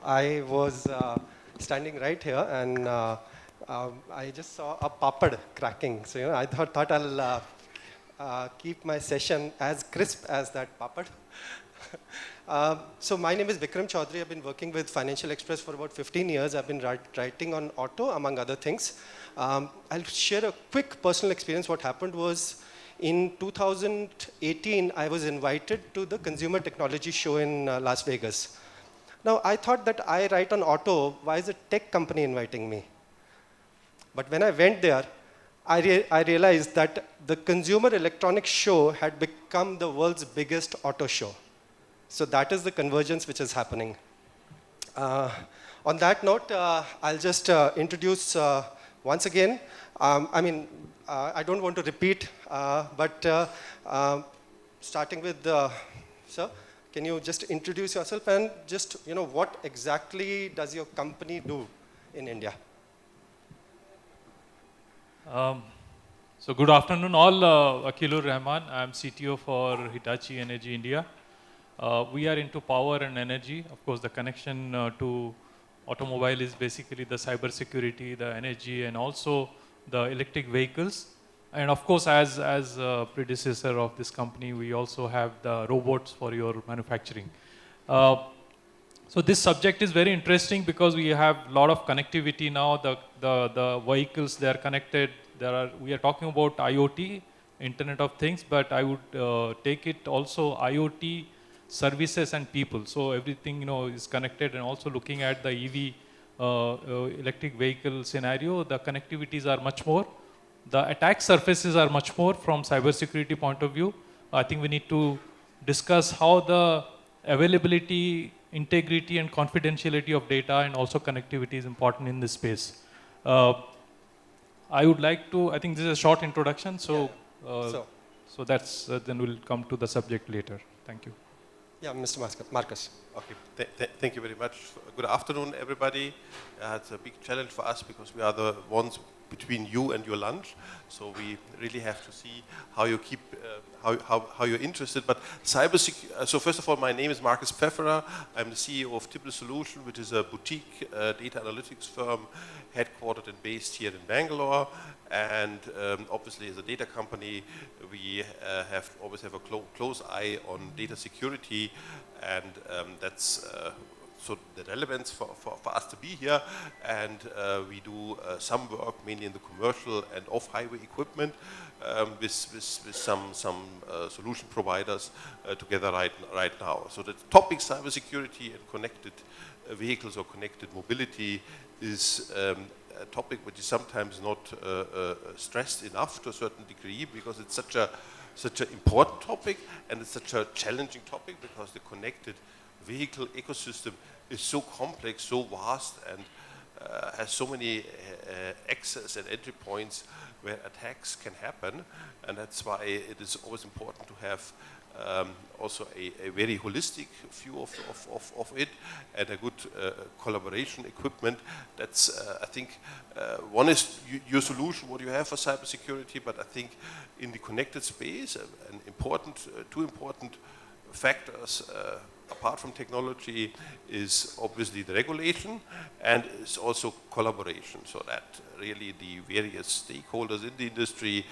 I was standing right here and I just saw a papad cracking. So, I thought I'll keep my session as crisp as that papad. So my name is Vikram Chaudhary. I've been working with Financial Express for about 15 years. I've been writing on auto, among other things. I'll share a quick personal experience. What happened was, in 2018, I was invited to the Consumer Technology Show in Las Vegas. Now, I thought that I write on auto. Why is a tech company inviting me? But when I went there, I realized that the Consumer Electronics Show had become the world's biggest auto show. So that is the convergence which is happening. On that note, I'll just introduce once again. I don't want to repeat, but starting with, sir, can you just introduce yourself and just, what exactly does your company do in India? So good afternoon all. Akilur Rahman, I'm CTO for Hitachi Energy India. We are into power and energy. Of course, the connection to automobile is basically the cyber security, the energy, and also the electric vehicles. And of course, as a predecessor of this company, we also have the robots for your manufacturing. So this subject is very interesting because we have a lot of connectivity now. The vehicles, they are connected. We are talking about IoT, Internet of Things, but I would take it also IoT services and people. So everything is connected, and also looking at the EV electric vehicle scenario, the connectivities are much more. The attack surfaces are much more from cybersecurity point of view. I think we need to discuss how the availability, integrity, and confidentiality of data and also connectivity is important in this space. I would like to, I think this is a short introduction, so that's, then we'll come to the subject later. Thank you. Yeah, Mr. Marcus. Okay, thank you very much. Good afternoon, everybody. It's a big challenge for us because we are the ones between you and your lunch. So we really have to see how you keep, how you're interested. But cybersecurity, so first of all, my name is Marcus Pfefferer. I'm the CEO of Tipple Solution, which is a boutique data analytics firm headquartered and based here in Bangalore. And obviously, as a data company, we always have a close eye on data security, and that's so the relevance for us to be here. And we do some work mainly in the commercial and off-highway equipment with some solution providers together right now. So the topic cybersecurity and connected vehicles or connected mobility is a topic which is sometimes not stressed enough to a certain degree, because it's such an important topic, and it's such a challenging topic because the connected vehicle ecosystem is so complex, so vast, and has so many access and entry points where attacks can happen. And that's why it is always important to have also a very holistic view of it, and a good collaboration equipment. That's, I think, one is your solution, what you have for cybersecurity, but I think in the connected space, two important factors apart from technology is obviously the regulation, and it's also collaboration, so that really the various stakeholders in the industry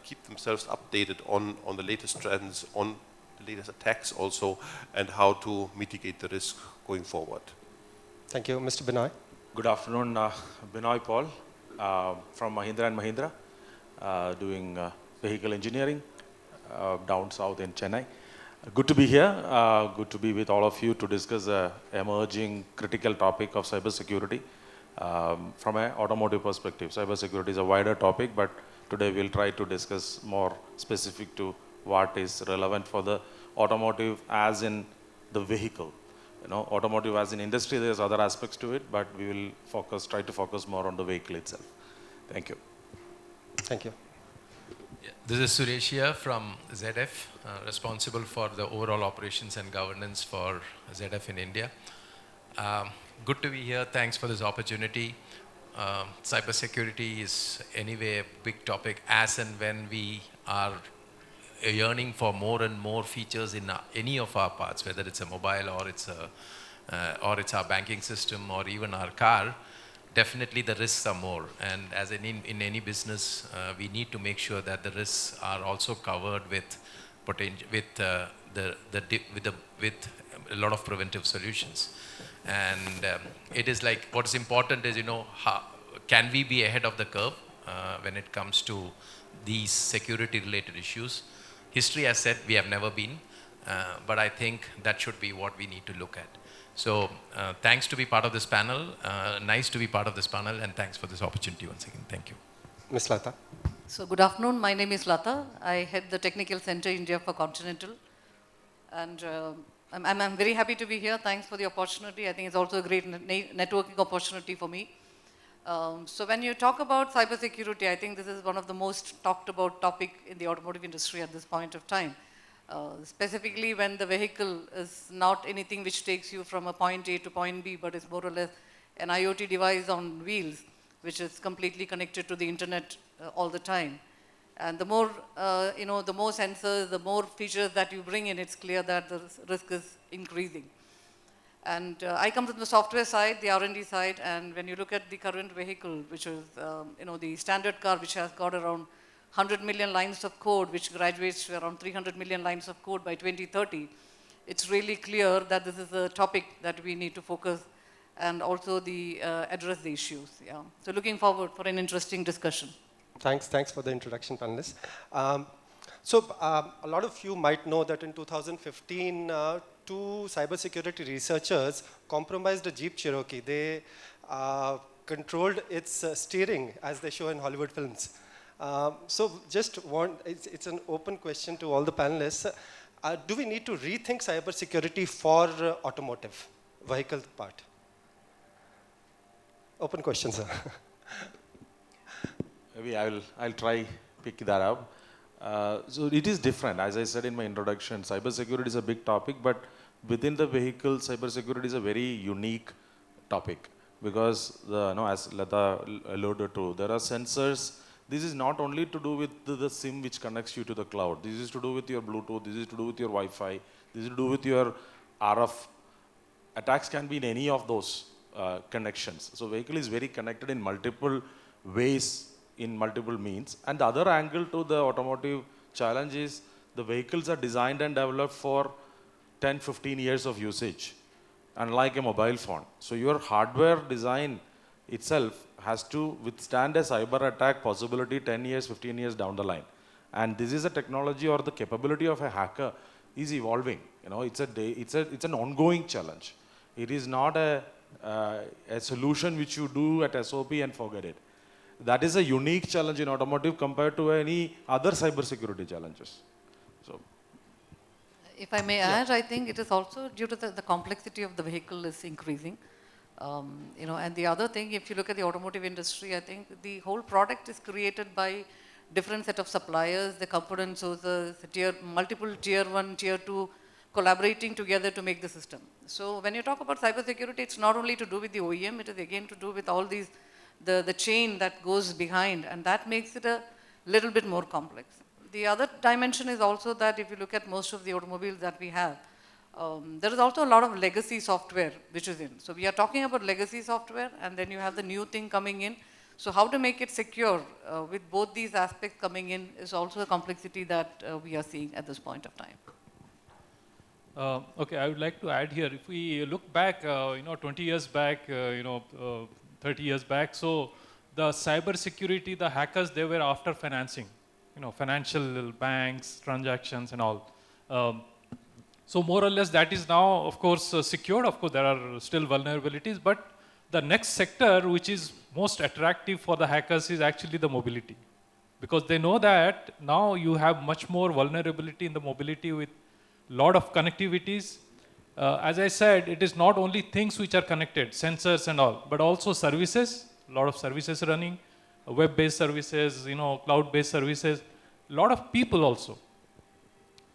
keep themselves updated on the latest trends, on the latest attacks also, and how to mitigate the risk going forward. Thank you. Mr. Binoy. Good afternoon, Binoy Paul from Mahindra & Mahindra, doing vehicle engineering down south in Chennai. Good to be here. Good to be with all of you to discuss the emerging critical topic of cybersecurity from an automotive perspective. Cybersecurity is a wider topic, but today we'll try to discuss more specific to what is relevant for the automotive as in the vehicle. Automotive as in industry, there's other aspects to it, but we will try to focus more on the vehicle itself. Thank you. Thank you. Yeah, this is Suresh here from ZF, responsible for the overall operations and governance for ZF in India. Good to be here. Thanks for this opportunity. Cybersecurity is anyway a big topic, as and when we are yearning for more and more features in any of our parts, whether it's a mobile or it's a or it's our banking system, or even our car, definitely the risks are more. And as in any business, we need to make sure that the risks are also covered with with a lot of preventive solutions. And it is like, what's important is, how can we be ahead of the curve when it comes to these security related issues. History has said we have never been, but I think that should be what we need to look at. So thanks to be part of this panel, nice to be part of this panel, and thanks for this opportunity once again. Thank you. Ms. Lata. So good afternoon, my name is Lata. I head the Technical Center India for Continental. And I'm very happy to be here. Thanks for the opportunity. I think it's also a great networking opportunity for me. So when you talk about cybersecurity, I think this is one of the most talked about topic in the automotive industry at this point of time. Specifically when the vehicle is not anything which takes you from a point A to point B, but is more or less an IoT device on wheels, which is completely connected to the internet all the time. And the more, the more sensors, the more features that you bring in, it's clear that the risk is increasing. And I come from the software side, the R&D side, and when you look at the current vehicle, which is, the standard car, which has got around 100 million lines of code, which graduates to around 300 million lines of code by 2030, it's really clear that this is a topic that we need to focus and also address the issues. Yeah. So looking forward for an interesting discussion. Thanks for the introduction, panelists. A lot of you might know that in 2015, two cybersecurity researchers compromised a Jeep Cherokee. They controlled its steering, as they show in Hollywood films. It's an open question to all the panelists. Do we need to rethink cybersecurity for automotive vehicle part? Open question, sir. Maybe I'll try pick that up. So it is different. As I said in my introduction, cybersecurity is a big topic, but within the vehicle, cybersecurity is a very unique topic because, as Lata alluded to, there are sensors. This is not only to do with the SIM which connects you to the cloud. This is to do with your Bluetooth. This is to do with your Wi-Fi. This is to do with your RF. Attacks can be in any of those connections. So vehicle is very connected in multiple ways, in multiple means. And the other angle to the automotive challenge is the vehicles are designed and developed for 10, 15 years of usage, unlike a mobile phone. So your hardware design itself has to withstand a cyber attack possibility 10 years, 15 years down the line. And this is a technology, or the capability of a hacker is evolving. It's an ongoing challenge. It is not a solution which you do at SOP and forget it. That is a unique challenge in automotive compared to any other cybersecurity challenges. So, if I may add, I think it is also due to the complexity of the vehicle is increasing. And the other thing, if you look at the automotive industry, I think the whole product is created by different set of suppliers, the component sources, multiple tier 1, tier 2, collaborating together to make the system. So when you talk about cybersecurity, it's not only to do with the OEM, it is again to do with all these, the chain that goes behind, and that makes it a little bit more complex. The other dimension is also that if you look at most of the automobiles that we have, there is also a lot of legacy software which is in. So we are talking about legacy software, and then you have the new thing coming in. So how to make it secure with both these aspects coming in is also a complexity that we are seeing at this point of time. Okay, I would like to add here, if we look back, 20 years back, 30 years back, so the cyber security, the hackers, they were after financing, financial banks, transactions and all. So more or less that is now, of course, secured. Of course, there are still vulnerabilities, but the next sector which is most attractive for the hackers is actually the mobility. Because they know that now you have much more vulnerability in the mobility with lot of connectivities. As I said, it is not only things which are connected, sensors and all, but also services, a lot of services running, web-based services, cloud-based services, a lot of people also.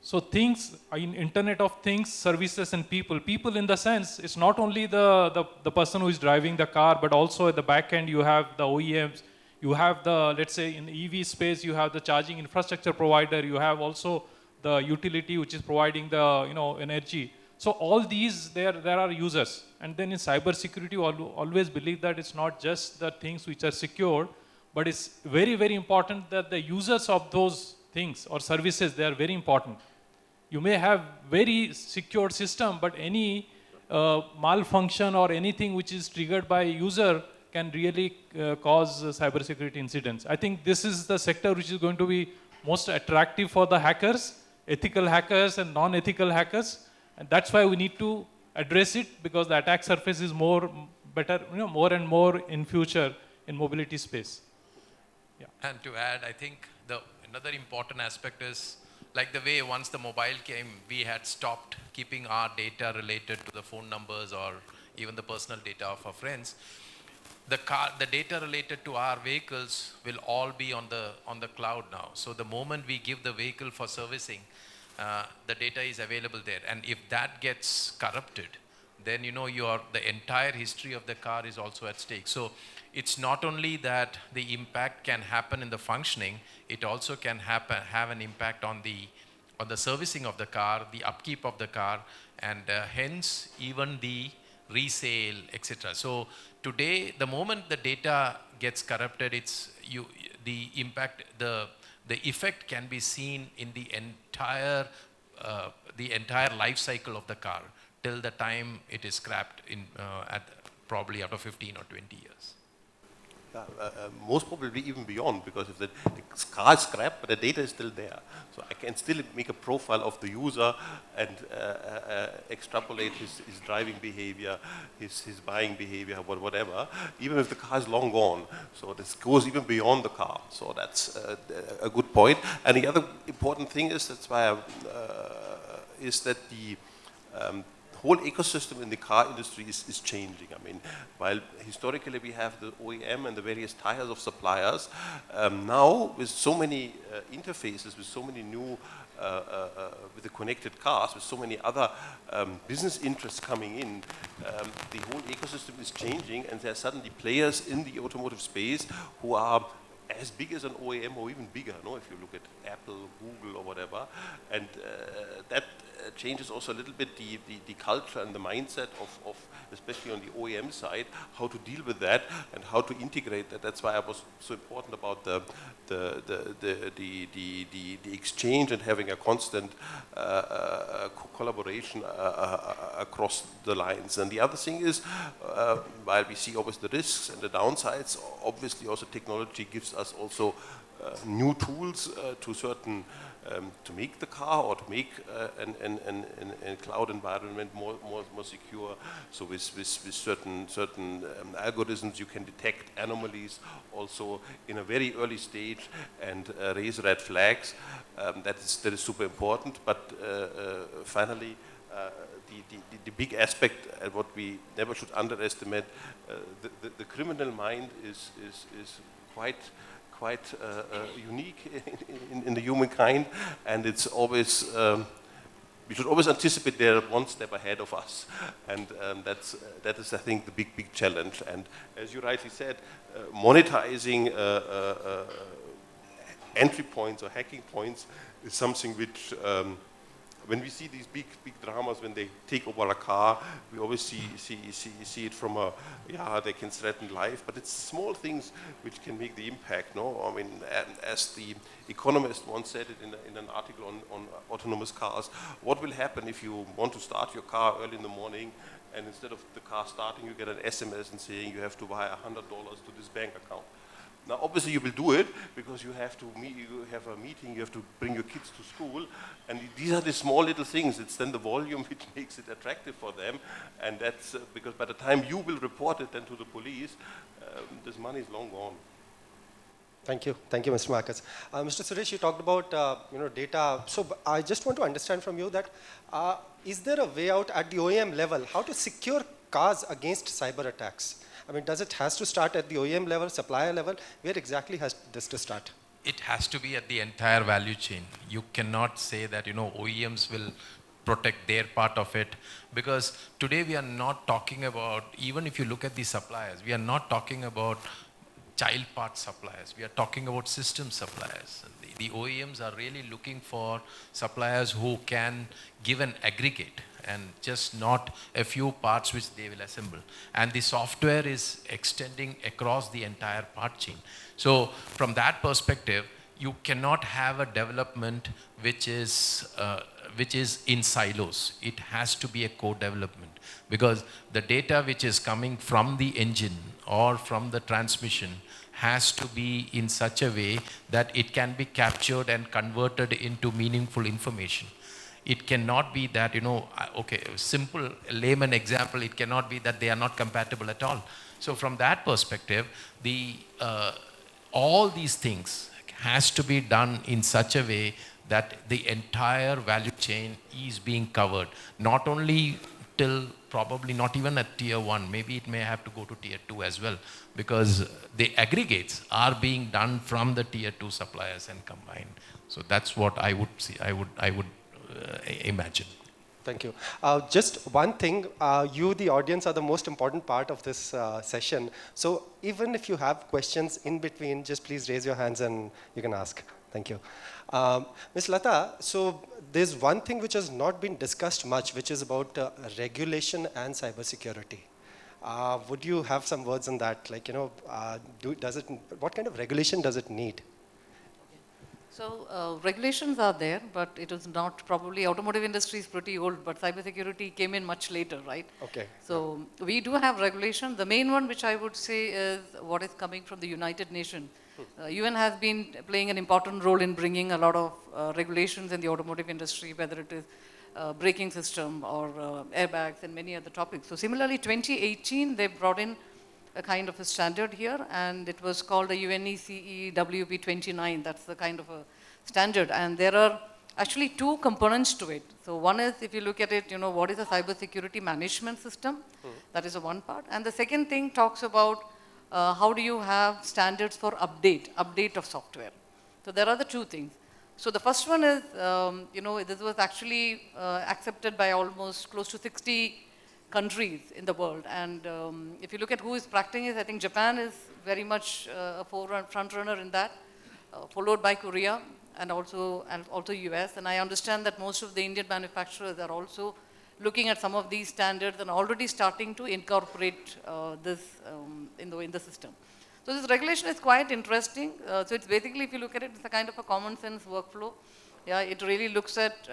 So things in Internet of Things, services and people. People in the sense, it's not only the person who is driving the car, but also at the back end you have the OEMs, you have the, let's say in the EV space, you have the charging infrastructure provider, you have also the utility which is providing the energy. So all these, there are users. And then in cybersecurity, always believe that it's not just the things which are secured, but it's very, very important that the users of those things or services, they are very important. You may have very secure system, but any malfunction or anything which is triggered by user can really cause cybersecurity incidents. I think this is the sector which is going to be most attractive for the hackers, ethical hackers and non-ethical hackers. And that's why we need to address it, because the attack surface is more and more in future in mobility space. Yeah. And to add, I think another important aspect is like the way once the mobile came, we had stopped keeping our data related to the phone numbers or even the personal data of our friends. The data related to our vehicles will all be on the cloud now. So the moment we give the vehicle for servicing, the data is available there. And if that gets corrupted, then the entire history of the car is also at stake. So it's not only that the impact can happen in the functioning, it also can have an impact on the servicing of the car, the upkeep of the car, and hence even the resale, etc. So today, the moment the data gets corrupted, the impact, the effect can be seen in the entire life cycle of the car till the time it is scrapped probably after 15 or 20 years. Most probably even beyond, because if the car is scrapped, but the data is still there. So I can still make a profile of the user and extrapolate his driving behavior, his buying behavior, whatever, even if the car is long gone. So this goes even beyond the car. So that's a good point. And the other important thing is, that's why is that the whole ecosystem in the car industry is changing. I mean, while historically we have the OEM and the various tires of suppliers, now with so many interfaces, with so many new, with the connected cars, with so many other business interests coming in, the whole ecosystem is changing, and there are suddenly players in the automotive space who are as big as an OEM or even bigger, no? If you look at Apple, Google, or whatever, and that changes also a little bit the culture and the mindset of especially on the OEM side, how to deal with that and how to integrate that. That's why I was so important about the exchange and having a constant collaboration across the lines. And the other thing is, while we see always the risks and the downsides, obviously also technology gives us also new tools to make the car or to make a cloud environment more secure. So with certain algorithms, you can detect anomalies also in a very early stage and raise red flags. That is super important. But finally, the big aspect, and what we never should underestimate, the criminal mind is quite unique in the humankind, and it's always we should always anticipate they're one step ahead of us, and that is I think the big challenge. And as you rightly said, monetizing entry points or hacking points is something which when we see these big dramas, when they take over a car, we always see it from they can threaten life, but it's small things which can make the impact, no? I mean, as the Economist once said it in an article on autonomous cars, what will happen if you want to start your car early in the morning, and instead of the car starting, you get an SMS and saying you have to wire $100 to this bank account. Now, obviously, you will do it because you have a meeting, you have to bring your kids to school, and these are the small little things. It's then the volume which makes it attractive for them, and that's because by the time you will report it then to the police, this money is long gone. Thank you, Mr. Marcus. Mr. Suresh, you talked about data. So I just want to understand from you that is there a way out at the OEM level how to secure cars against cyber attacks? I mean, does it has to start at the OEM level, supplier level? Where exactly has this to start? It has to be at the entire value chain. You cannot say that OEMs will protect their part of it, because today we are not talking about, even if you look at the suppliers, we are not talking about child part suppliers. We are talking about system suppliers. The OEMs are really looking for suppliers who can give an aggregate and just not a few parts which they will assemble. And the software is extending across the entire part chain. So from that perspective, you cannot have a development which is in silos. It has to be a co-development, because the data which is coming from the engine or from the transmission has to be in such a way that it can be captured and converted into meaningful information. It cannot be that, okay, simple layman example, it cannot be that they are not compatible at all. So from that perspective, all these things has to be done in such a way that the entire value chain is being covered, not only till probably not even at tier 1, maybe it may have to go to tier 2 as well, because the aggregates are being done from the tier 2 suppliers and combined. So that's what I would see, I would imagine. Thank you. Just one thing, you, the audience, are the most important part of this session. So even if you have questions in between, just please raise your hands and you can ask. Thank you. Ms. Lata, so there's one thing which has not been discussed much, which is about regulation and cybersecurity. Would you have some words on that? Like, what kind of regulation does it need? So regulations are there, but it is not probably, automotive industry is pretty old, but cybersecurity came in much later, right? Okay. So we do have regulation. The main one which I would say is what is coming from the United Nations. UN has been playing an important role in bringing a lot of regulations in the automotive industry, whether it is braking system or airbags and many other topics. So similarly, 2018, they brought in a kind of a standard here, and it was called a UNECE WP29. That's the kind of a standard, and there are actually two components to it. So one is, if you look at it, what is a cybersecurity management system? That is the one part. And the second thing talks about how do you have standards for update of software. So there are the two things. So the first one is, this was actually accepted by almost close to 60 countries in the world, and if you look at who is practicing it, I think Japan is very much a front runner in that, followed by Korea and also US. And I understand that most of the Indian manufacturers are also looking at some of these standards and already starting to incorporate this in the system. So this regulation is quite interesting. So it's basically, if you look at it, it's a kind of a common sense workflow. Yeah, it really looks at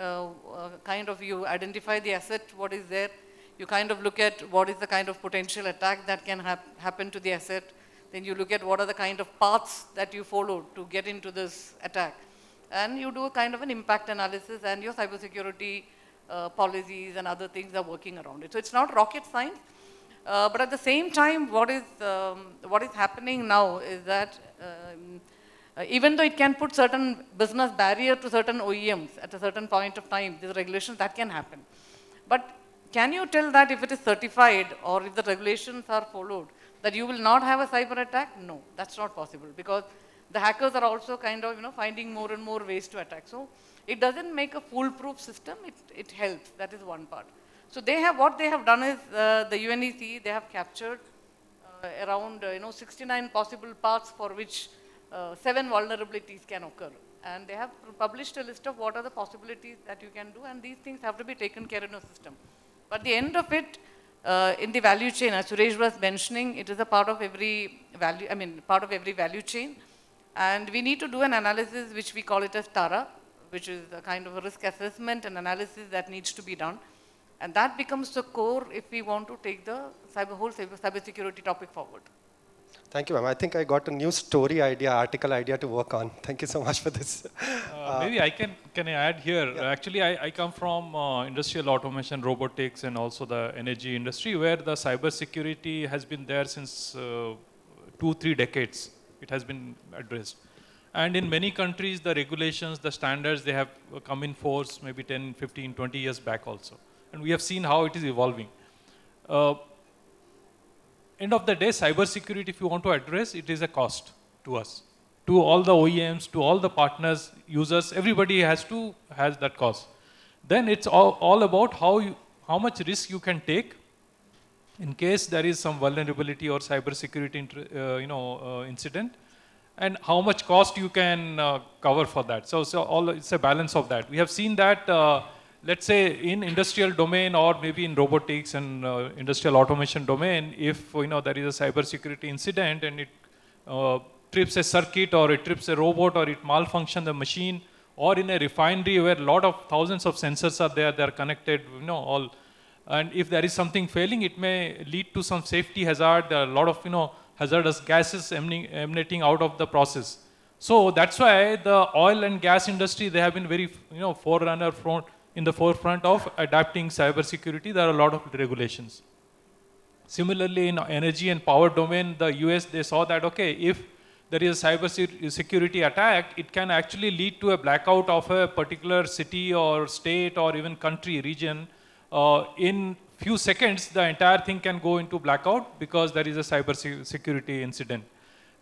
kind of, you identify the asset, what is there. You kind of look at what is the kind of potential attack that can happen to the asset. Then you look at what are the kind of paths that you follow to get into this attack. And you do a kind of an impact analysis, and your cybersecurity policies and other things are working around it. So it's not rocket science. But at the same time, what is happening now is that even though it can put certain business barrier to certain OEMs at a certain point of time, these regulations, that can happen. But can you tell that if it is certified or if the regulations are followed, that you will not have a cyber attack? No, that's not possible, because the hackers are also kind of finding more and more ways to attack. So it doesn't make a foolproof system. It helps. That is one part. So what they have done is the UNECE, they have captured around 69 possible paths for which 7 vulnerabilities can occur, and they have published a list of what are the possibilities that you can do, and these things have to be taken care in a system. But the end of it, in the value chain, as Suresh was mentioning, it is a part of every value chain, and we need to do an analysis which we call it as TARA, which is a kind of a risk assessment and analysis that needs to be done, and that becomes the core if we want to take the whole cybersecurity topic forward. Thank you, ma'am. I think I got a new article idea to work on. Thank you so much for this. Maybe I can I add here? Yeah. Actually, I come from industrial automation, robotics, and also the energy industry, where the cybersecurity has been there since 2-3 decades. It has been addressed. And in many countries, the regulations, the standards, they have come in force maybe 10, 15, 20 years back also. And we have seen how it is evolving. End of the day, cybersecurity, if you want to address, it is a cost to us, to all the OEMs, to all the partners, users. Everybody has that cost. Then it's all about how much risk you can take in case there is some vulnerability or cybersecurity incident, and how much cost you can cover for that. So it's a balance of that. We have seen that, let's say in industrial domain or maybe in robotics and industrial automation domain, if there is a cybersecurity incident and it trips a circuit or it trips a robot or it malfunctions the machine, or in a refinery where a lot of thousands of sensors are there, they are connected, all. And if there is something failing, it may lead to some safety hazard. There are a lot of hazardous gases emanating out of the process. So that's why the oil and gas industry, they have been very in the forefront of adapting cybersecurity. There are a lot of regulations. Similarly, in energy and power domain, the US, they saw that, okay, if there is a cyber security attack, it can actually lead to a blackout of a particular city or state or even country, region. In few seconds, the entire thing can go into blackout because there is a cyber security incident.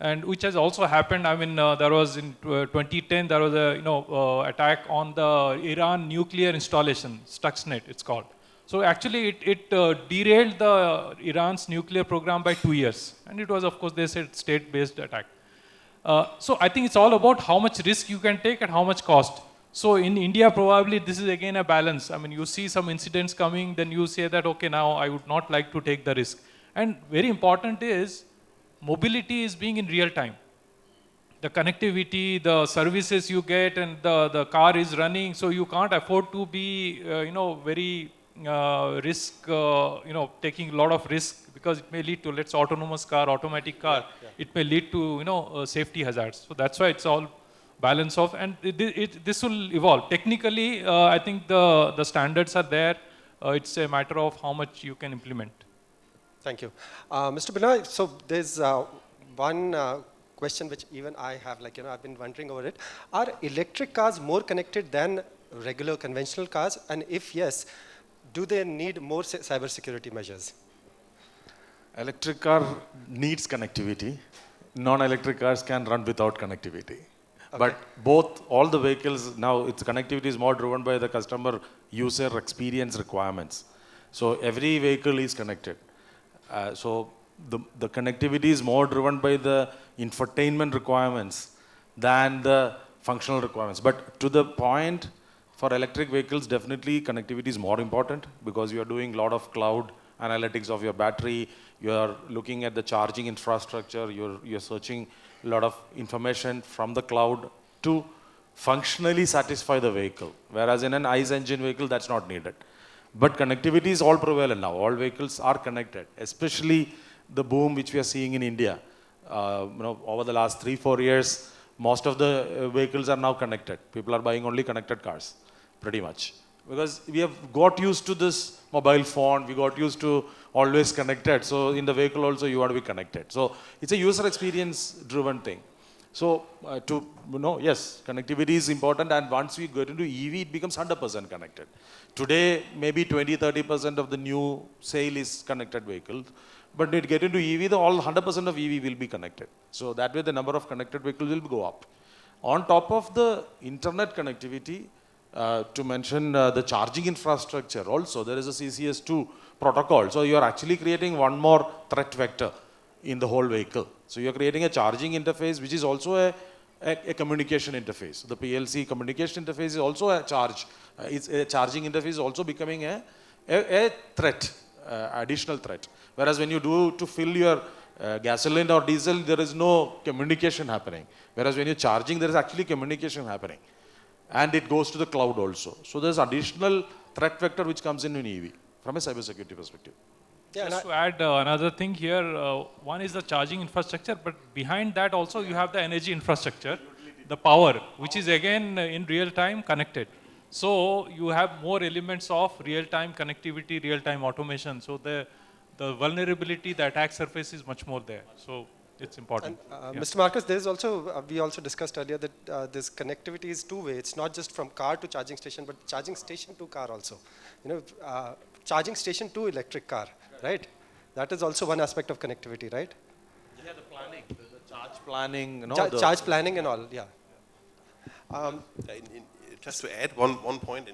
And which has also happened. I mean, there was in 2010, there was a attack on the Iran nuclear installation, Stuxnet it's called. So actually it derailed the Iran's nuclear program by 2 years. And it was, of course, they said state-based attack. So I think it's all about how much risk you can take and how much cost. So in India, probably this is again a balance. I mean, you see some incidents coming, then you say that, okay, now I would not like to take the risk. And very important is, mobility is being in real time. The connectivity, the services you get, and the car is running, so you can't afford to be, very taking a lot of risk, because it may lead to, let's say, autonomous car, automatic car, it may lead to, safety hazards. So that's why it's all balance of, and this will evolve. Technically, I think the standards are there. It's a matter of how much you can implement. Thank you. Mr. Binoy, so there's one question which even I have, I've been wondering over it. Are electric cars more connected than regular conventional cars? And if yes, do they need more cybersecurity measures? Electric car needs connectivity. Non-electric cars can run without connectivity. Okay. But all the vehicles now, its connectivity is more driven by the customer user experience requirements. So every vehicle is connected. So the connectivity is more driven by the infotainment requirements than the functional requirements. But to the point, for electric vehicles, definitely connectivity is more important, because you are doing a lot of cloud analytics of your battery, you are looking at the charging infrastructure, you're searching a lot of information from the cloud to functionally satisfy the vehicle. Whereas in an ICE engine vehicle, that's not needed. But connectivity is all prevalent now. All vehicles are connected, especially the boom which we are seeing in India. Over the last 3-4 years, most of the vehicles are now connected. People are buying only connected cars, pretty much. Because we have got used to this mobile phone, we got used to always connected. So in the vehicle also, you want to be connected. So it's a user experience driven thing. So yes, connectivity is important, and once we get into EV, it becomes 100% connected. Today, maybe 20-30% of the new sale is connected vehicles, but when it get into EV, all 100% of EV will be connected. So that way, the number of connected vehicles will go up. On top of the internet connectivity, to mention the charging infrastructure also, there is a CCS2 protocol. So you are actually creating one more threat vector in the whole vehicle. So you're creating a charging interface, which is also a communication interface. The PLC communication interface is also a charge. It's a charging interface is also becoming a threat, additional threat. Whereas when you do to fill your gasoline or diesel, there is no communication happening. Whereas when you're charging, there is actually communication happening. And it goes to the cloud also. So there's additional threat vector which comes in EV from a cybersecurity perspective. Yeah, just to add another thing here, one is the charging infrastructure, but behind that also you have the energy infrastructure, the power, which is again in real time connected. So you have more elements of real time connectivity, real time automation. So the vulnerability, the attack surface is much more there. So it's important. And, Mr. Marcus, there is also, we also discussed earlier that this connectivity is two-way. It's not just from car to charging station, but charging station to car also. Charging station to electric car, right? That is also one aspect of connectivity, right? Yeah, the planning, the charge planning. Charge planning and all, yeah. Just to add one point,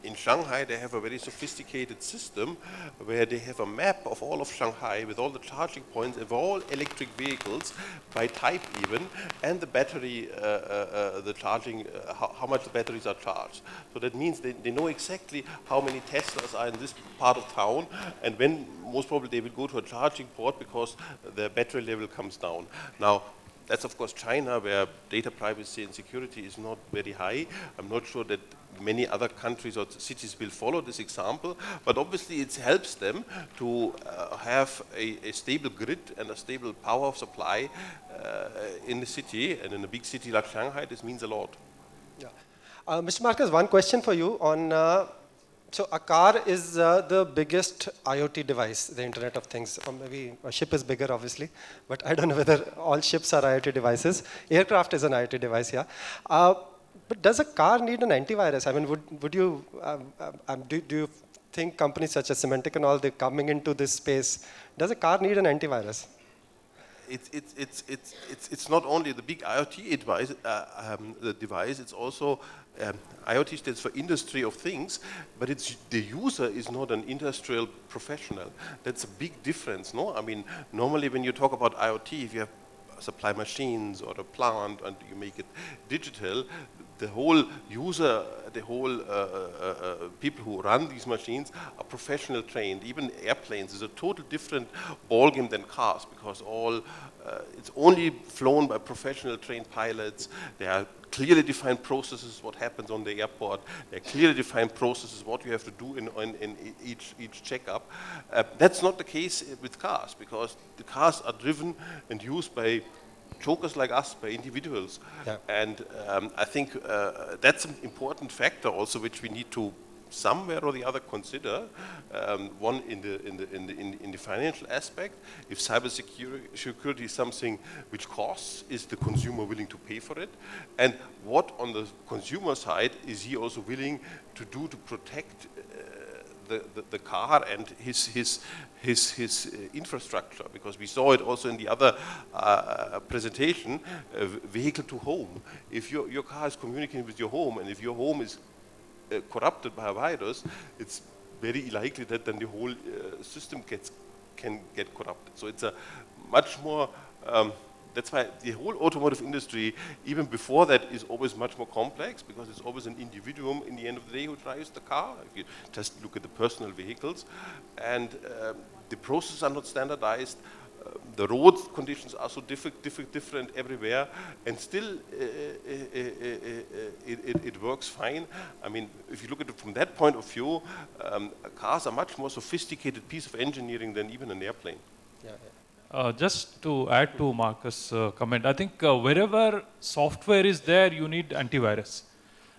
in Shanghai they have a very sophisticated system where they have a map of all of Shanghai with all the charging points of all electric vehicles by type even, and the battery, the charging, how much the batteries are charged. So that means they know exactly how many Teslas are in this part of town, and when most probably they will go to a charging port because the battery level comes down. Now, that's of course China, where data privacy and security is not very high. I'm not sure that many other countries or cities will follow this example, but obviously it helps them to have a stable grid and a stable power of supply in the city, and in a big city like Shanghai, this means a lot. Yeah. Mr. Marcus, one question for you on, so a car is the biggest IoT device, the Internet of Things. Or maybe a ship is bigger, obviously, but I don't know whether all ships are IoT devices. Aircraft is an IoT device, yeah. But does a car need an antivirus? I mean, would you, do you think companies such as Symantec and all, they're coming into this space, does a car need an antivirus? It's not only the big IoT device, the device, it's also IoT stands for Industry of Things, but it's the user is not an industrial professional. That's a big difference, no? I mean, normally when you talk about IoT, if you have supply machines or a plant and you make it digital, the whole user, the whole people who run these machines are professional trained. Even airplanes is a total different ballgame than cars, because it's only flown by professional trained pilots. There are clearly defined processes what happens on the airport. There are clearly defined processes what you have to do in each checkup. That's not the case with cars, because the cars are driven and used by jokers like us, by individuals. Yeah. And I think that's an important factor also, which we need to somewhere or the other consider. One in the financial aspect, if cybersecurity is something which costs, is the consumer willing to pay for it? And what on the consumer side is he also willing to do to protect the car and his infrastructure? Because we saw it also in the other presentation, vehicle to home. If your car is communicating with your home, and if your home is corrupted by a virus, it's very likely that then the whole system can get corrupted. So it's a much more, that's why the whole automotive industry, even before that, is always much more complex, because it's always an individual in the end of the day who drives the car. If you just look at the personal vehicles, and the processes are not standardized, the road conditions are so different everywhere, and still it works fine. I mean, if you look at it from that point of view, cars are much more sophisticated piece of engineering than even an airplane. Yeah. Just to add to Marcus' comment, I think wherever software is there, you need antivirus.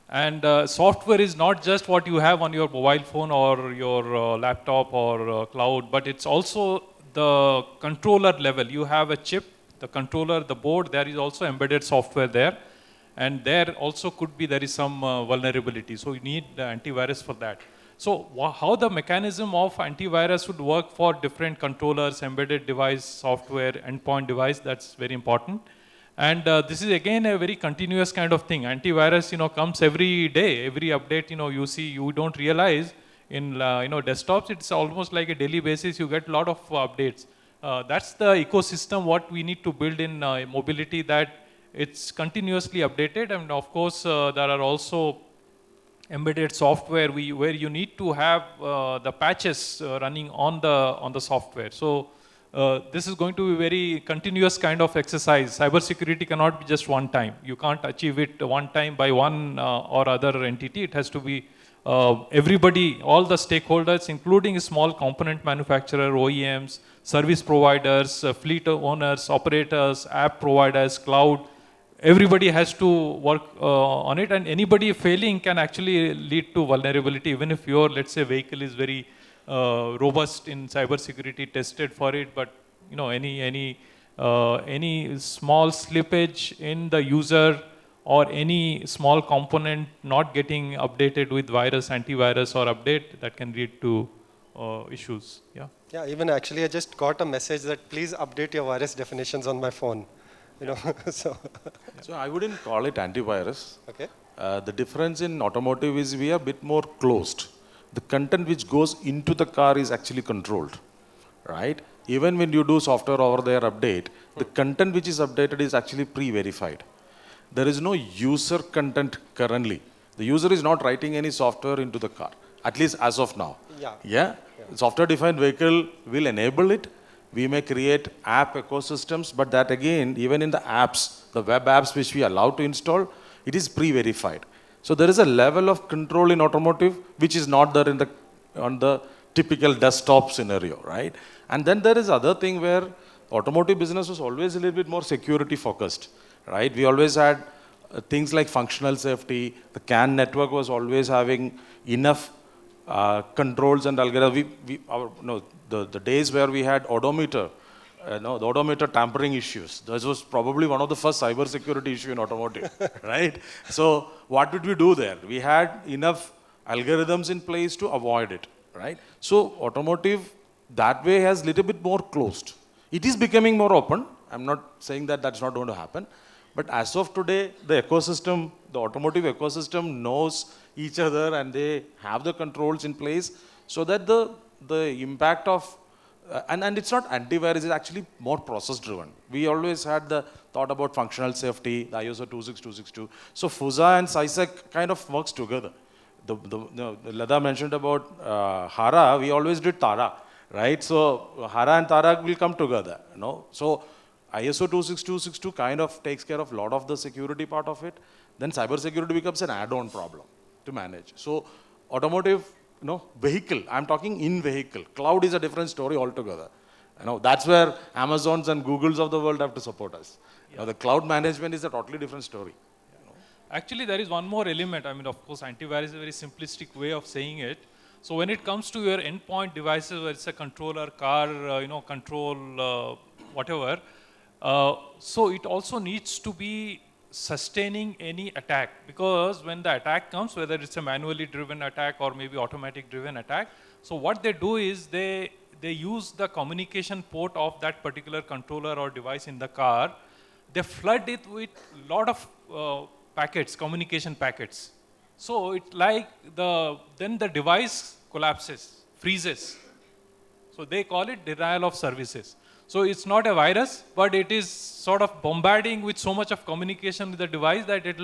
And software is not just what you have on your mobile phone or your laptop or cloud, but it's also the controller level. You have a chip, the controller, the board, there is also embedded software there. And there also could be, there is some vulnerability. So you need the antivirus for that. So how the mechanism of antivirus would work for different controllers, embedded device, software, endpoint device, that's very important. And this is again a very continuous kind of thing. Antivirus, comes every day, every update, you see, you don't realize in desktops, it's almost like a daily basis, you get a lot of updates. That's the ecosystem what we need to build in mobility, that it's continuously updated. And of course, there are also embedded software where you need to have the patches running on the software. So this is going to be very continuous kind of exercise. Cybersecurity cannot be just one time. You can't achieve it one time by one or other entity. It has to be everybody, all the stakeholders, including small component manufacturer, OEMs, service providers, fleet owners, operators, app providers, cloud. Everybody has to work on it, and anybody failing can actually lead to vulnerability. Even if your, let's say, vehicle is very robust in cybersecurity, tested for it, but any small slippage in the user or any small component not getting updated with virus, antivirus or update, that can lead to issues. Yeah. Yeah, even actually I just got a message that please update your virus definitions on my phone. you know, so. So I wouldn't call it antivirus. Okay. The difference in automotive is we are a bit more closed. The content which goes into the car is actually controlled, right? Even when you do software over there update, the content which is updated is actually pre-verified. There is no user content currently. The user is not writing any software into the car, at least as of now. Yeah. Yeah? Software-defined vehicle will enable it. We may create app ecosystems, but that again, even in the apps, the web apps which we allow to install, it is pre-verified. So there is a level of control in automotive which is not there in the on the typical desktop scenario, right? And then there is other thing where automotive business was always a little bit more security focused, right? We always had things like functional safety. The CAN network was always having enough controls and algorithms. The days where we had odometer, the odometer tampering issues. This was probably one of the first cyber security issue in automotive, right? So what did we do there? We had enough algorithms in place to avoid it, right? So automotive that way has little bit more closed. It is becoming more open. I'm not saying that that's not going to happen. But as of today, the ecosystem, the automotive ecosystem knows each other and they have the controls in place so that the impact of, and it's not antivirus, it's actually more process driven. We always had the thought about functional safety, the ISO 26262. So FUSA and SISEC kind of works together. Lada mentioned about HARA, we always did TARA, right? So HARA and TARA will come together, So ISO 26262 kind of takes care of a lot of the security part of it. Then cyber security becomes an add-on problem to manage. So automotive, vehicle, I'm talking in vehicle. Cloud is a different story altogether. That's where Amazons and Googles of the world have to support us. Yeah. The cloud management is a totally different story. Actually, there is one more element. I mean, of course, antivirus is a very simplistic way of saying it. So when it comes to your endpoint devices, whether it's a controller, car, control, whatever, so it also needs to be sustaining any attack, because when the attack comes, whether it's a manually driven attack or maybe automatic driven attack, so what they do is they use the communication port of that particular controller or device in the car. They flood it with a lot of packets, communication packets. So it like then the device collapses, freezes. So they call it denial of services. So it's not a virus, but it is sort of bombarding with so much of communication with the device that it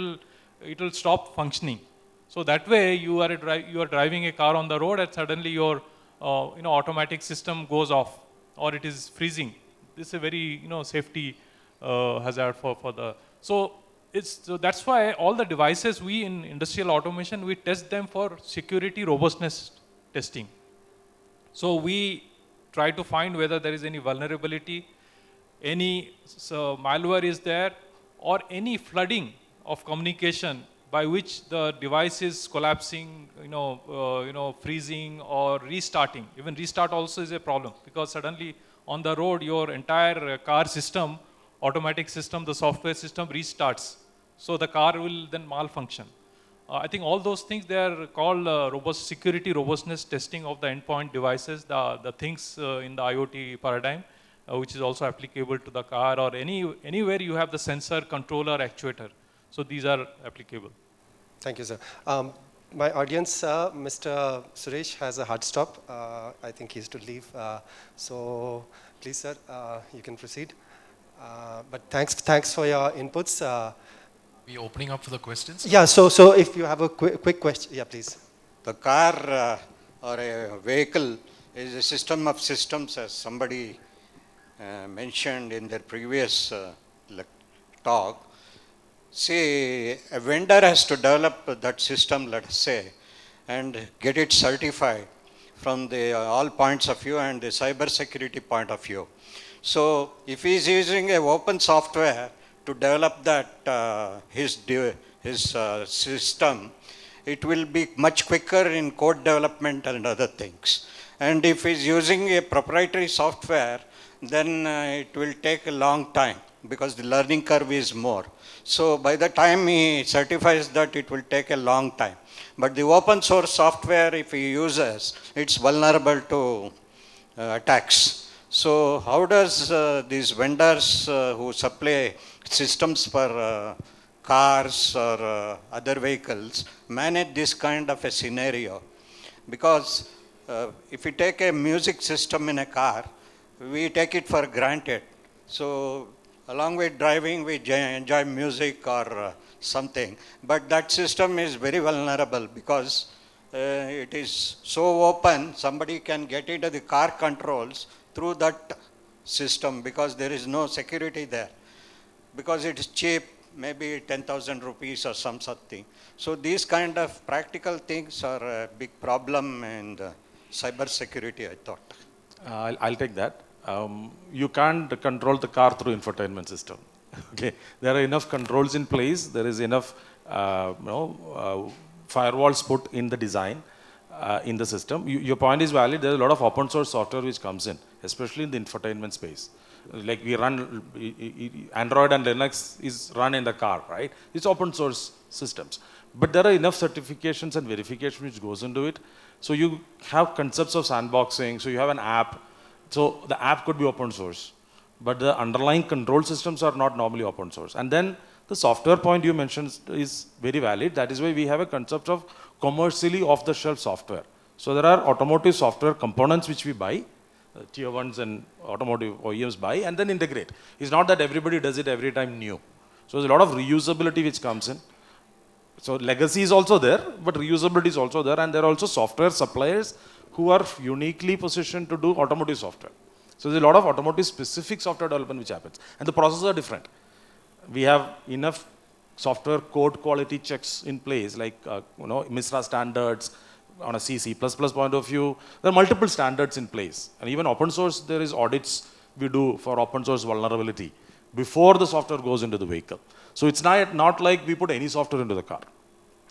will stop functioning. So that way you are driving a car on the road and suddenly your automatic system goes off or it is freezing. This is a very safety hazard for the. So that's why all the devices we in industrial automation, we test them for security robustness testing. So we try to find whether there is any vulnerability, any malware is there, or any flooding of communication by which the device is collapsing, freezing or restarting. Even restart also is a problem, because suddenly on the road your entire car system, automatic system, the software system restarts. So the car will then malfunction. I think all those things, they are called security robustness testing of the endpoint devices, the things in the IoT paradigm, which is also applicable to the car or anywhere you have the sensor, controller, actuator. So these are applicable. Thank you, sir. My audience, Mr. Suresh has a hard stop. I think he's to leave. So please, sir, you can proceed. But thanks for your inputs. We opening up for the questions? Yeah, so if you have a quick question, yeah, please. The car or a vehicle is a system of systems, as somebody mentioned in their previous talk. See, a vendor has to develop that system, let us say, and get it certified from the all points of view and the cyber security point of view. So if he is using a open software to develop that his system, it will be much quicker in code development and other things. And if he's using a proprietary software, then it will take a long time because the learning curve is more. So by the time he certifies that, it will take a long time. But the open source software, if he uses, it's vulnerable to attacks. So how does these vendors who supply systems for cars or other vehicles manage this kind of a scenario? Because if we take a music system in a car, we take it for granted. So along with driving, we enjoy music or something. But that system is very vulnerable because it is so open, somebody can get into the car controls through that system because there is no security there. Because it is cheap, maybe 10,000 rupees or something. So these kind of practical things are a big problem in cyber security, I thought. I'll take that. You can't control the car through infotainment system. Okay, there are enough controls in place. There is enough, firewalls put in the design, in the system. Your point is valid. There is a lot of open source software which comes in, especially in the infotainment space. Like we run Android and Linux is run in the car, right? It's open source systems, but there are enough certifications and verification which goes into it. So you have concepts of sandboxing. So you have an app. So the app could be open source, but the underlying control systems are not normally open source. And then the software point you mentioned is very valid. That is why we have a concept of commercially off-the-shelf software. So there are automotive software components which we buy, tier ones and automotive OEMs buy, and then integrate. It's not that everybody does it every time new. So there's a lot of reusability which comes in. So legacy is also there, but reusability is also there, and there are also software suppliers who are uniquely positioned to do automotive software. So there's a lot of automotive specific software development which happens, and the processes are different. We have enough software code quality checks in place, like MISRA standards on a C++ point of view. There are multiple standards in place, and even open source, there is audits we do for open source vulnerability before the software goes into the vehicle. So it's not like we put any software into the car,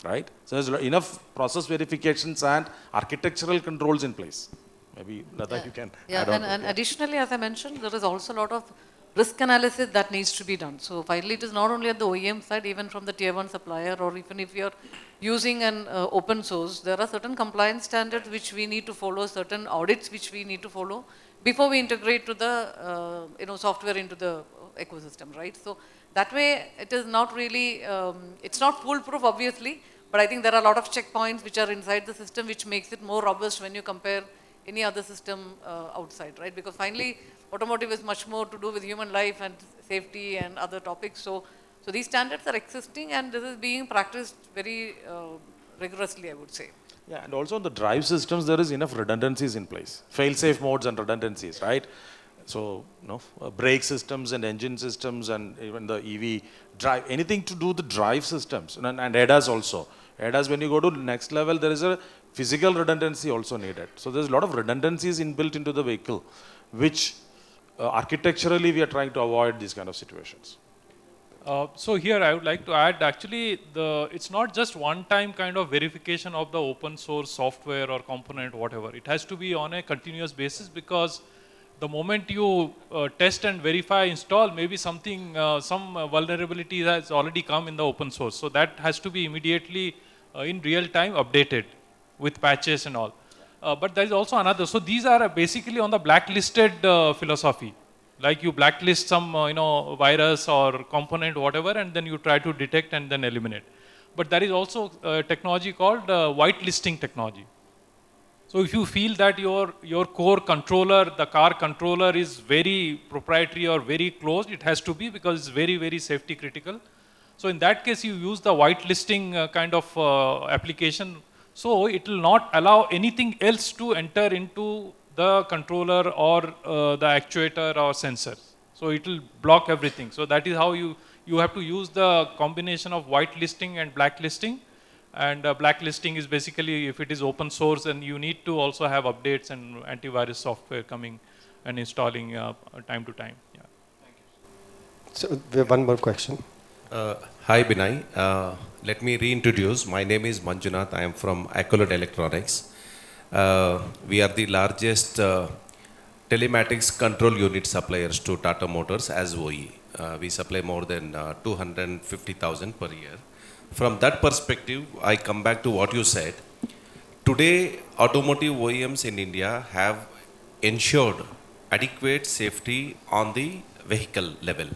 right? So there's enough process verifications and architectural controls in place. Maybe Lata, you can add on. And additionally, as I mentioned, there is also a lot of risk analysis that needs to be done. So finally, it is not only at the OEM side, even from the tier one supplier, or even if you are using an open source, there are certain compliance standards which we need to follow, certain audits which we need to follow before we integrate to the software into the ecosystem, right? So that way, it is not really, it's not foolproof, obviously, but I think there are a lot of checkpoints which are inside the system which makes it more robust when you compare any other system outside, right? Because finally, automotive is much more to do with human life and safety and other topics. So these standards are existing, and this is being practiced very rigorously, I would say. Yeah, and also on the drive systems, there is enough redundancies in place, fail-safe modes and redundancies, right? So, brake systems and engine systems and even the EV drive, anything to do the drive systems and ADAS also. ADAS, when you go to next level, there is a physical redundancy also needed. So there's a lot of redundancies inbuilt into the vehicle, which architecturally we are trying to avoid these kind of situations. So here I would like to add, actually, it's not just one-time kind of verification of the open source software or component, whatever. It has to be on a continuous basis, because the moment you test and verify, install, maybe something, some vulnerability has already come in the open source. So that has to be immediately in real time updated with patches and all. But there is also another. So these are basically on the blacklisted philosophy. Like you blacklist some virus or component, whatever, and then you try to detect and then eliminate. But there is also a technology called whitelisting technology. So if you feel that your core controller, the car controller, is very proprietary or very closed, it has to be, because it's very, very safety critical. So in that case, you use the whitelisting kind of application. So it will not allow anything else to enter into the controller or the actuator or sensor. So it will block everything. So that is how you have to use the combination of whitelisting and blacklisting. And blacklisting is basically, if it is open source, and you need to also have updates and antivirus software coming and installing time to time. Yeah. Thank you. So we have one more question. Hi Binay, let me reintroduce. My name is Manjunath. I am from Accolade Electronics. We are the largest telematics control unit suppliers to Tata Motors as OE. We supply more than 250,000 per year. From that perspective, I come back to what you said. Today, automotive OEMs in India have ensured adequate safety on the vehicle level.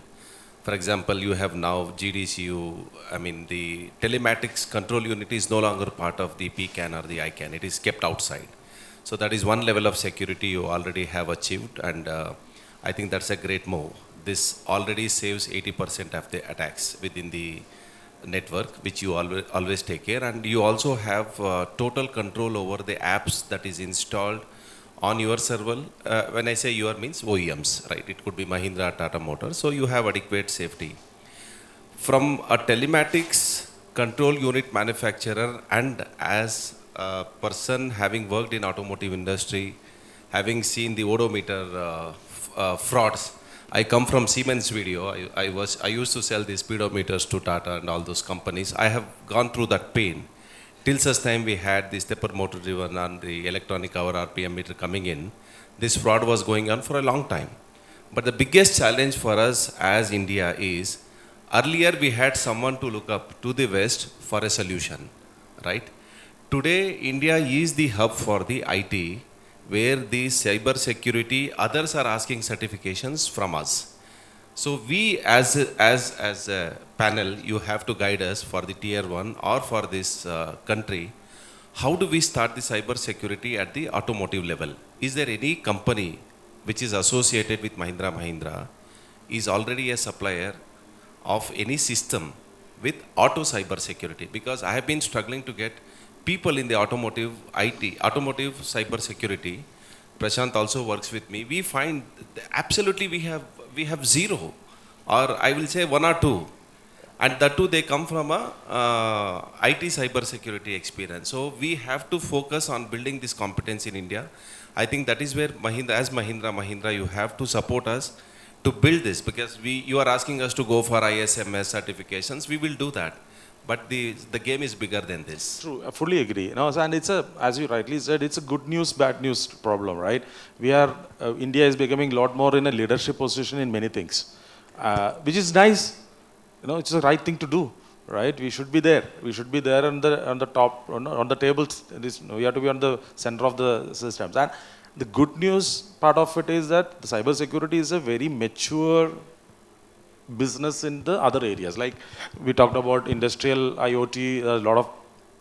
For example, you have now GDCU, I mean the telematics control unit is no longer part of the PCAN or the ICAN, it is kept outside. So that is one level of security you already have achieved, and I think that's a great move. This already saves 80% of the attacks within the network, which you always take care, and you also have total control over the apps that is installed on your server. When I say your means OEMs, right? It could be Mahindra, Tata Motors. So you have adequate safety. From a telematics control unit manufacturer, and as a person having worked in automotive industry, having seen the odometer frauds, I come from Siemens Video. I used to sell these speedometers to Tata and all those companies. I have gone through that pain. Till such time we had the stepper motor driven and the electronic hour RPM meter coming in, this fraud was going on for a long time. But the biggest challenge for us as India is, earlier we had someone to look up to the West for a solution, right? Today, India is the hub for the IT, where the cyber security, others are asking certifications from us. So we as a panel, you have to guide us for the tier 1 or for this country. How do we start the cyber security at the automotive level? Is there any company which is associated with Mahindra is already a supplier of any system with auto cyber security? Because I have been struggling to get people in the automotive IT, automotive cyber security. Prashant also works with me. We find absolutely we have zero, or I will say 1 or 2, and that too they come from a IT cyber security experience. So we have to focus on building this competence in India. I think that is where Mahindra, you have to support us to build this, because you are asking us to go for ISMS certifications. We will do that. But the game is bigger than this. True, I fully agree. No, and it's a, as you rightly said, it's a good news, bad news problem, right? We are, India is becoming a lot more in a leadership position in many things, which is nice. It's the right thing to do, right? We should be there. We should be there on the top, on the tables. We have to be on the center of the systems. And the good news part of it is that the cyber security is a very mature business in the other areas. Like we talked about industrial IoT, a lot of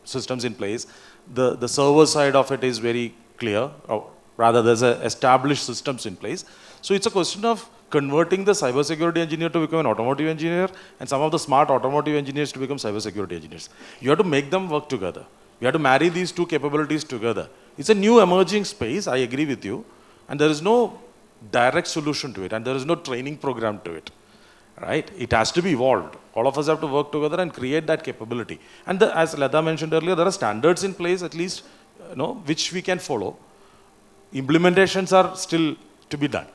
systems in place. The server side of it is very clear, or rather there's established systems in place. So it's a question of converting the cybersecurity engineer to become an automotive engineer, and some of the smart automotive engineers to become cybersecurity engineers. You have to make them work together. You have to marry these two capabilities together. It's a new emerging space, I agree with you, and there is no direct solution to it, and there is no training program to it. Right? It has to be evolved. All of us have to work together and create that capability. And as Lata mentioned earlier, there are standards in place, at least, which we can follow. Implementations are still to be done.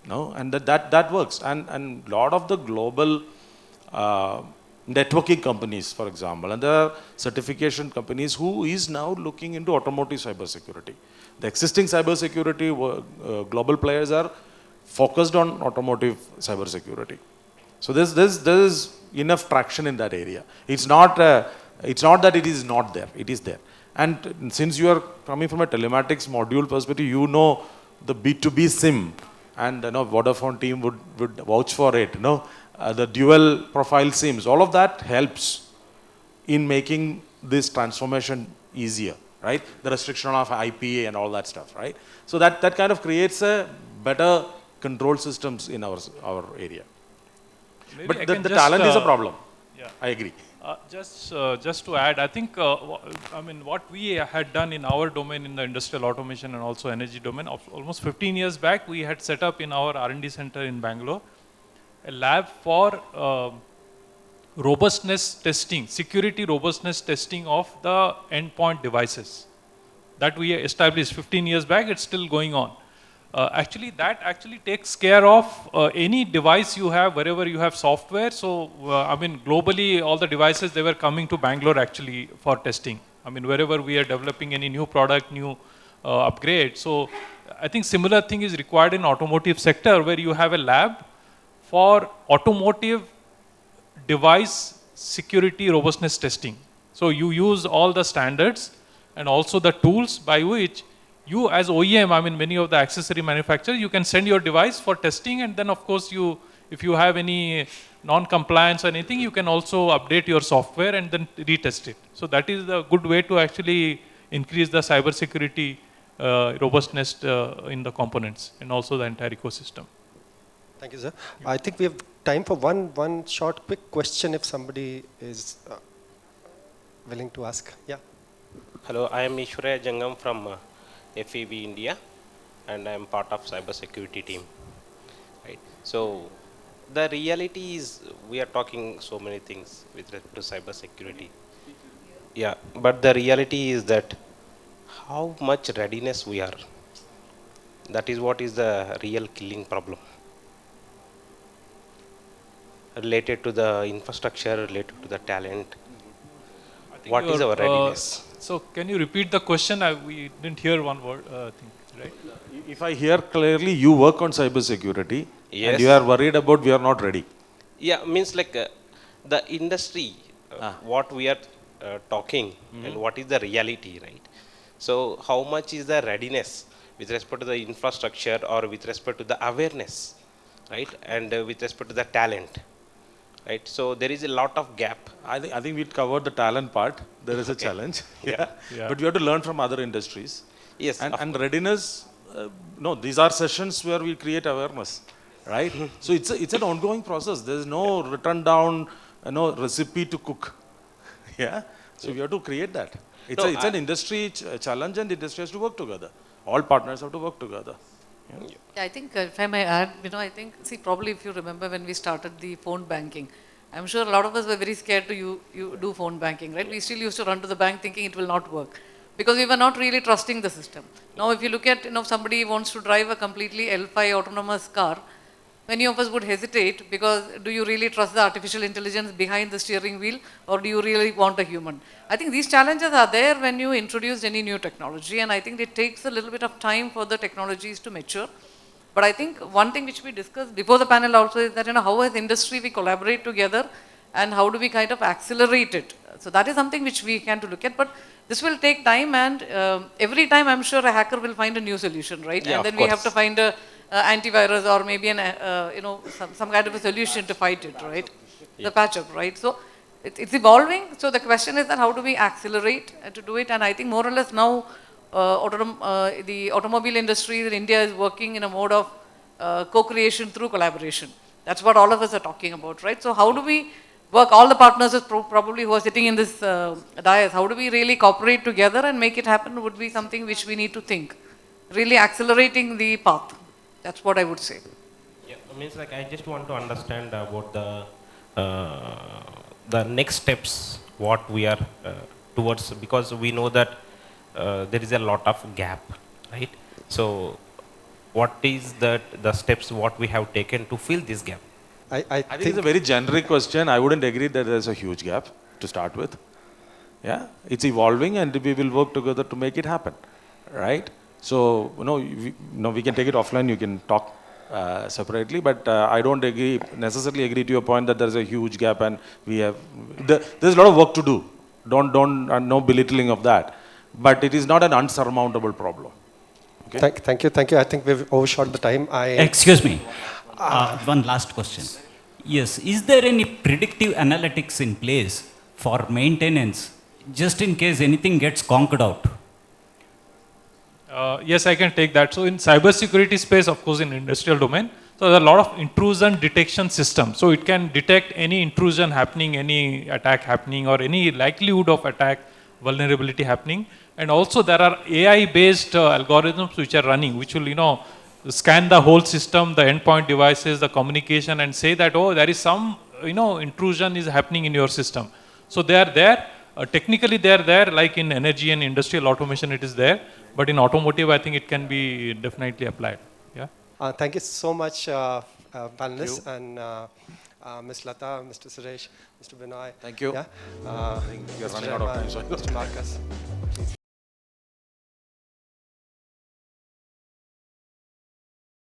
And that works. And a lot of the global networking companies, for example, and there are certification companies who is now looking into automotive cybersecurity. The existing cybersecurity global players are focused on automotive cybersecurity. So there's enough traction in that area. It's not that it is not there. It is there. And since you are coming from a telematics module perspective, the B2B SIM, and Vodafone team would vouch for it. The dual profile SIMs, all of that helps in making this transformation easier, right? The restriction of IPA and all that stuff, right? So that kind of creates a better control systems in our area. Maybe but the talent is a problem. Yeah, I agree. Just to add, I think, what we had done in our domain, in the industrial automation and also energy domain, almost 15 years back, we had set up in our R&D center in Bangalore a lab for robustness testing, security robustness testing of the endpoint devices. That we established 15 years back, it's still going on. That actually takes care of any device you have, wherever you have software. So, globally, all the devices, they were coming to Bangalore actually for testing. Wherever we are developing any new product, new upgrade. So, I think similar thing is required in automotive sector, where you have a lab for automotive device security robustness testing. So, you use all the standards and also the tools by which you as OEM, I mean many of the accessory manufacturers, you can send your device for testing, and then of course if you have any non-compliance or anything, you can also update your software and then retest it. So that is the good way to actually increase the cybersecurity robustness in the components and also the entire ecosystem. Thank you, sir. I think we have time for one short, quick question if somebody is willing to ask. Yeah. Hello, I am Ishwarya Jangam from FEB India, and I am part of cybersecurity team. Right. So the reality is we are talking so many things with respect to cybersecurity. Yeah, but the reality is that how much readiness we are. That is what is the real killing problem. Related to the infrastructure, related to the talent. What is our readiness? So can you repeat the question? We didn't hear one word thing, right? If I hear clearly, you work on cybersecurity, Yes. and you are worried about we are not ready. Yeah, means like the industry, what we are talking and what is the reality, right? So how much is the readiness with respect to the infrastructure or with respect to the awareness, right? And with respect to the talent, right? So there is a lot of gap. I think we covered the talent part. There is a challenge. Yeah. Yeah. But we have to learn from other industries. Yes, And readiness, no, these are sessions where we create awareness, right? So it's an ongoing process. There is no written down, no recipe to cook. Yeah. So we have to create that. It's an industry challenge, and the industry has to work together. All partners have to work together. Yeah, I think if I may add, I think, see, probably if you remember when we started the phone banking, I'm sure a lot of us were very scared to you do phone banking, right? We still used to run to the bank thinking it will not work because we were not really trusting the system. Now, if you look at, somebody wants to drive a completely L5 autonomous car, many of us would hesitate because do you really trust the artificial intelligence behind the steering wheel, or do you really want a human? I think these challenges are there when you introduce any new technology, and I think it takes a little bit of time for the technologies to mature. But I think one thing which we discussed before the panel also is that, how as industry we collaborate together and how do we kind of accelerate it. So that is something which we can to look at, but this will take time, and every time I'm sure a hacker will find a new solution, right? Yeah, and then we have to find a antivirus or maybe some kind of a solution to fight it, right? The patch up, right? So it's evolving. So the question is that how do we accelerate to do it? And I think more or less now the automobile industry in India is working in a mode of co-creation through collaboration. That's what all of us are talking about, right? So how do we work, all the partners probably who are sitting in this dais, how do we really cooperate together and make it happen would be something which we need to think. Really accelerating the path. That's what I would say. Yeah, means like I just want to understand about the next steps, what we are towards, because we know that there is a lot of gap, right? So what is the steps what we have taken to fill this gap? I think it's a very generic question. I wouldn't agree that there's a huge gap to start with. Yeah, it's evolving, and we will work together to make it happen, right? So, we can take it offline, you can talk separately, but I don't necessarily agree to your point that there's a huge gap and there's a lot of work to do. No belittling of that. But it is not an unsurmountable problem. Okay? Thank you. I think we've overshot the time. Excuse me. One last question. Yes, is there any predictive analytics in place for maintenance, just in case anything gets conked out? Yes, I can take that. So in cybersecurity space, of course, in industrial domain, so there are a lot of intrusion detection systems. So it can detect any intrusion happening, any attack happening, or any likelihood of attack, vulnerability happening. And also there are AI-based algorithms which are running, which will, scan the whole system, the endpoint devices, the communication, and say that, oh, there is some, intrusion is happening in your system. So they are there. Technically, they are there, like in energy and industrial automation, it is there. But in automotive, I think it can be definitely applied. Yeah. Thank you so much, panelists, and Ms. Lata, Mr. Suresh, Mr. Binoy. Thank you. Yeah. I think you're running out of time. Mr. Marcus.